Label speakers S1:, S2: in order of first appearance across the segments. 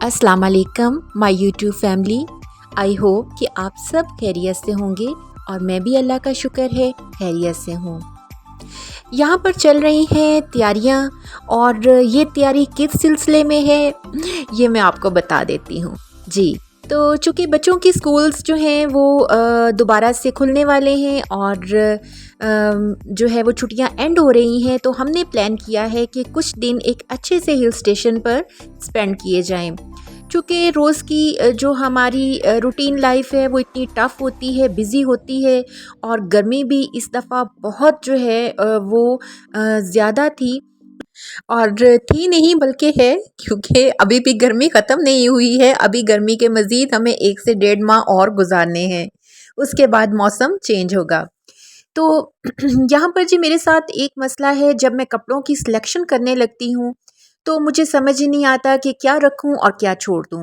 S1: अस्सलाम वालेकुम my YouTube family. I hope कि आप सब खैरियत से होंगे और मैं भी अल्लाह का शुक्र है खैरियत से हूँ। यहाँ पर चल रही हैं तैयारियाँ और ये तैयारी किस सिलसिले में है ये मैं आपको बता देती हूँ। जी, तो चूँकि बच्चों की स्कूल्स जो हैं वो दोबारा से खुलने वाले हैं और जो है वो छुट्टियाँ एंड हो रही हैं, तो हमने प्लान किया है कि कुछ दिन एक अच्छे से हिल स्टेशन पर स्पेंड किए जाएं। चूँकि रोज़ की जो हमारी रूटीन लाइफ है वो इतनी टफ़ होती है, बिज़ी होती है और गर्मी भी इस दफ़ा बहुत जो है वो ज़्यादा थी और थी नहीं बल्कि है, क्योंकि अभी भी गर्मी ख़त्म नहीं हुई है। अभी गर्मी के मज़ीद हमें 1 से 1.5 माह और गुज़ारने हैं, उसके बाद मौसम चेंज होगा। तो यहाँ पर जी मेरे साथ एक मसला है, जब मैं कपड़ों की सिलेक्शन करने लगती हूँ तो मुझे समझ ही नहीं आता कि क्या रखूँ और क्या छोड़ दूँ।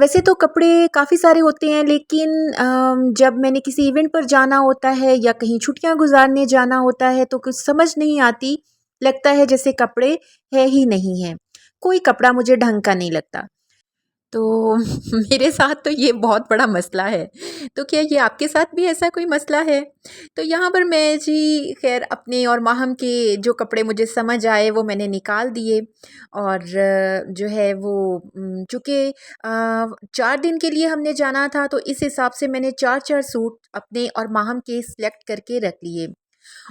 S1: वैसे तो कपड़े काफ़ी सारे होते हैं, लेकिन जब मैंने किसी इवेंट पर जाना होता है या कहीं छुट्टियां गुजारने जाना होता है तो कुछ समझ नहीं आती। लगता है जैसे कपड़े है ही नहीं हैं, कोई कपड़ा मुझे ढंग का नहीं लगता। तो मेरे साथ तो ये बहुत बड़ा मसला है। तो क्या ये आपके साथ भी ऐसा कोई मसला है? तो यहाँ पर मैं जी ख़ैर अपने और माहम के जो कपड़े मुझे समझ आए वो मैंने निकाल दिए और जो है वो चूँकि 4 दिन के लिए हमने जाना था, तो इस हिसाब से मैंने 4-4 सूट अपने और माहम के सिलेक्ट करके रख लिए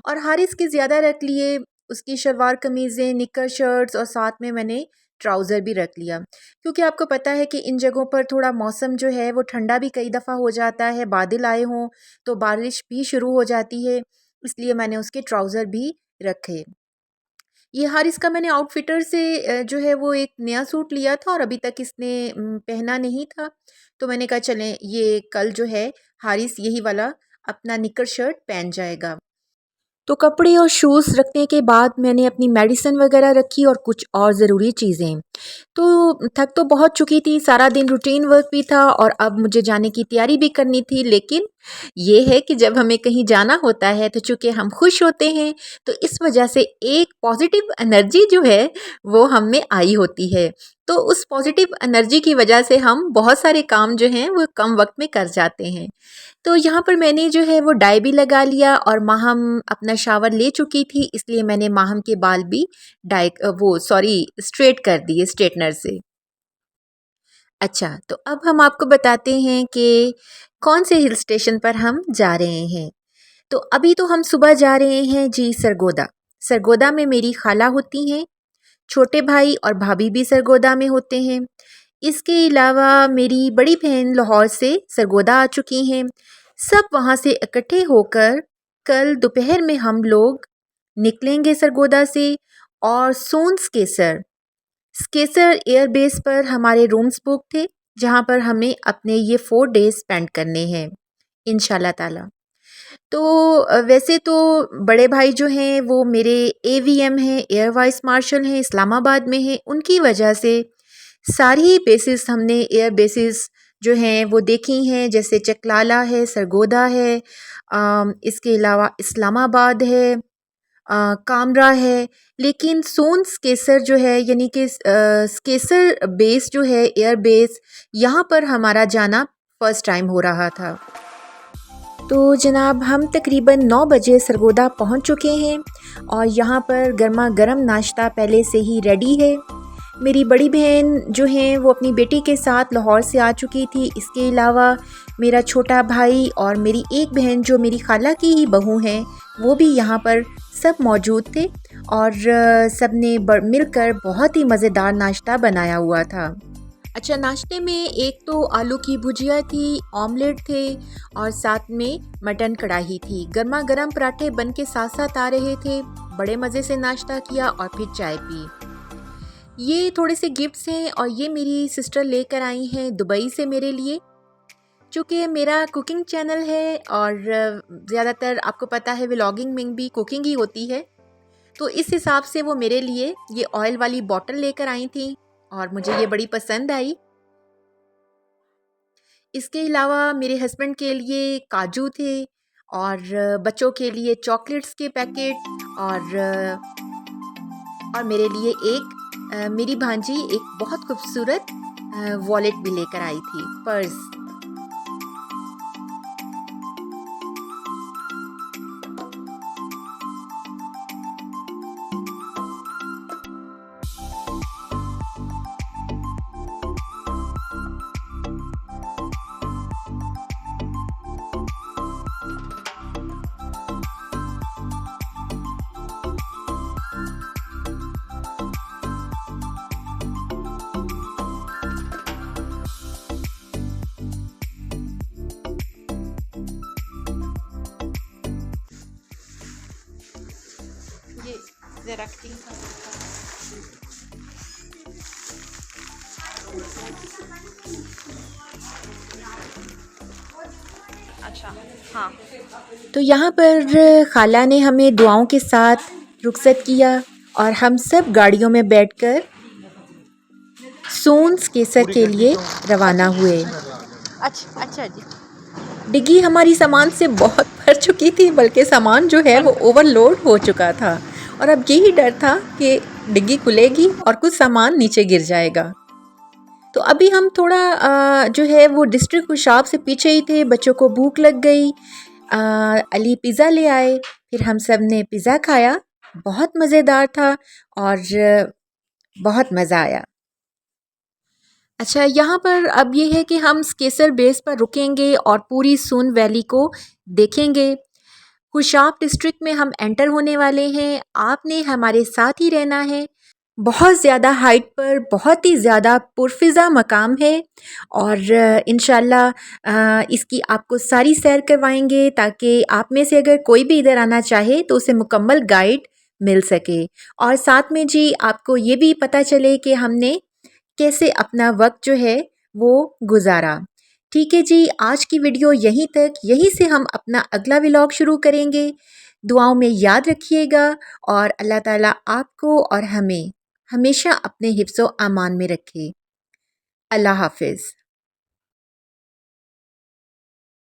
S1: और हारिस के ज़्यादा रख लिए। उसकी शलवार कमीज़ें, निक्कर शर्ट्स और साथ में मैंने ट्राउज़र भी रख लिया, क्योंकि आपको पता है कि इन जगहों पर थोड़ा मौसम जो है वो ठंडा भी कई दफ़ा हो जाता है, बादल आए हों तो बारिश भी शुरू हो जाती है, इसलिए मैंने उसके ट्राउज़र भी रखे। ये हारिस का मैंने आउटफिटर से जो है वो एक नया सूट लिया था और अभी तक इसने पहना नहीं था, तो मैंने कहा चलें ये कल जो है हारिस यही वाला अपना निक्कर शर्ट पहन जाएगा। तो कपड़े और शूज़ रखने के बाद मैंने अपनी मेडिसिन वगैरह रखी और कुछ और ज़रूरी चीज़ें। तो थक तो बहुत चुकी थी, सारा दिन रूटीन वर्क भी था और अब मुझे जाने की तैयारी भी करनी थी। लेकिन ये है कि जब हमें कहीं जाना होता है तो चूँकि हम खुश होते हैं, तो इस वजह से एक पॉजिटिव एनर्जी जो है वो हम में आई होती है। तो उस पॉजिटिव एनर्जी की वजह से हम बहुत सारे काम जो हैं वो कम वक़्त में कर जाते हैं। तो यहाँ पर मैंने जो है वो डाई भी लगा लिया और माहम अपना शावर ले चुकी थी, इसलिए मैंने माहम के बाल भी वो सॉरी स्ट्रेट कर दिए स्ट्रेटनर से। अच्छा, तो अब हम आपको बताते हैं कि कौन से हिल स्टेशन पर हम जा रहे हैं। तो अभी तो हम सुबह जा रहे हैं जी सरगोदा। सरगोदा में मेरी खाला होती हैं, छोटे भाई और भाभी भी सरगोदा में होते हैं। इसके अलावा मेरी बड़ी बहन लाहौर से सरगोदा आ चुकी हैं। सब वहाँ से इकट्ठे होकर कल दोपहर में हम लोग निकलेंगे सरगोदा से और सोन्स केसर स्केसर एयरबेस पर हमारे रूम्स बुक थे, जहाँ पर हमें अपने ये 4 डेज स्पेंड करने हैं इंशाल्लाह ताला। तो वैसे तो बड़े भाई जो हैं वो मेरे एवीएम हैं, एयर वाइस मार्शल हैं, इस्लामाबाद में हैं। उनकी वजह से सारी बेसिस हमने एयर बेसिस जो हैं वो देखी हैं, जैसे चकलाला है, सरगोदा है, इसके अलावा इस्लामाबाद है, कामरा है। लेकिन सोन स्केसर जो है यानी कि स्केसर बेस जो है एयर बेस, यहाँ पर हमारा जाना फ़र्स्ट टाइम हो रहा था। तो जनाब हम तकरीबन 9 बजे सरगोदा पहुँच चुके हैं और यहाँ पर गर्मा गर्म नाश्ता पहले से ही रेडी है। मेरी बड़ी बहन जो हैं वो अपनी बेटी के साथ लाहौर से आ चुकी थी। इसके अलावा मेरा छोटा भाई और मेरी एक बहन जो मेरी खाला की ही बहू हैं वो भी यहाँ पर सब मौजूद थे और सब ने मिलकर बहुत ही मज़ेदार नाश्ता बनाया हुआ था। अच्छा, नाश्ते में एक तो आलू की भुजिया थी, ऑमलेट थे और साथ में मटन कढ़ाई थी। गर्मा गर्म पराठे बन के साथ साथ आ रहे थे। बड़े मज़े से नाश्ता किया और फिर चाय पी। ये थोड़े से गिफ्ट्स हैं और ये मेरी सिस्टर लेकर आई हैं दुबई से मेरे लिए। चूँकि मेरा कुकिंग चैनल है और ज़्यादातर आपको पता है व्लॉगिंग में भी कुकिंग ही होती है, तो इस हिसाब से वो मेरे लिए ये ऑयल वाली बॉटल लेकर आई थी और मुझे ये बड़ी पसंद आई। इसके अलावा मेरे हस्बैंड के लिए काजू थे और बच्चों के लिए चॉकलेट्स के पैकेट और मेरे लिए एक मेरी भांजी एक बहुत खूबसूरत वॉलेट भी लेकर आई थी, पर्स। ये रखती हूँ। अच्छा, हाँ। तो यहाँ पर खाला ने हमें दुआओं के साथ रुखसत किया और हम सब गाड़ियों में बैठकर सोन्स केसर के लिए रवाना हुए। अच्छा जी। डिग्गी हमारी सामान से बहुत भर चुकी थी, बल्कि सामान जो है वो ओवरलोड हो चुका था और अब यही डर था कि डिग्गी खुलेगी और कुछ सामान नीचे गिर जाएगा। तो अभी हम थोड़ा जो है वो डिस्ट्रिक्ट खुशाब से पीछे ही थे। बच्चों को भूख लग गई। अली पिज़्ज़ा ले आए, फिर हम सब ने पिज़्ज़ा खाया। बहुत मज़ेदार था और बहुत मज़ा आया। अच्छा, यहाँ पर अब ये है कि हम स्केसर बेस पर रुकेंगे और पूरी सोन वैली को देखेंगे। खुशाब डिस्ट्रिक्ट में हम एंटर होने वाले हैं। आपने हमारे साथ ही रहना है। बहुत ज़्यादा हाइट पर बहुत ही ज़्यादा पुरफ़िज़ा मकाम है और इंशाल्लाह इसकी आपको सारी सैर करवाएंगे ताकि आप में से अगर कोई भी इधर आना चाहे तो उसे मुकम्मल गाइड मिल सके और साथ में जी आपको ये भी पता चले कि हमने कैसे अपना वक्त जो है वो गुजारा। ठीक है जी, आज की वीडियो यहीं तक। यहीं से हम अपना अगला व्लॉग शुरू करेंगे। दुआओं में याद रखिएगा और अल्लाह ताला आपको और हमें हमेशा अपने हिफ्ज़ो अमान में रखे। अल्लाह हाफ़िज़।